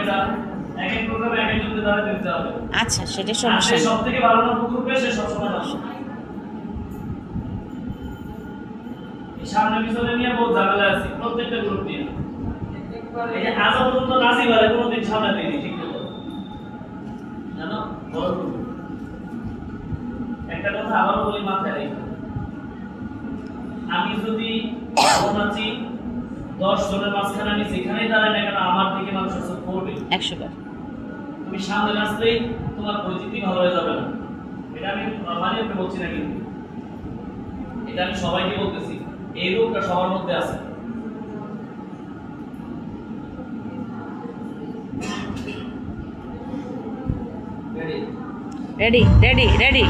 এটা এক এক প্রোগ্রামে এক একজনকে দ্বারা দিতে হবে। আচ্ছা, সেটা আর সমস্যা সে নেই। সব থেকে ভালো নম্বর গ্রুপে সে সবসময় আসে। এই সামনে পিছনে নিয়ে বহুত ঝামেলা আছে প্রত্যেকটা গ্রুপ নিয়ে। এই যে আজ পর্যন্ত নাসি বলে কোনোদিন সামনে দেয়নি, ঠিক তো জানো? বড় গ্রুপ। একটা কথা আবারও বলি, মাথায় রেখো, আমি যদি নাচি 10 জনের মাঝখানে আমি যেখানেই দাঁড়াই না কেন আমার দিকে মানুষ চোখ পড়বে 100 বার। তুমি সামনে নাচলেই তোমার পরিচিতি ভালো হয়ে যাবে না। এটা আমি মানিয়ে বলছি না, কিন্তু এটা আমি সবাইকে বলতেছি, এই রোগটা সবার মধ্যে আছে। Ready ready ready.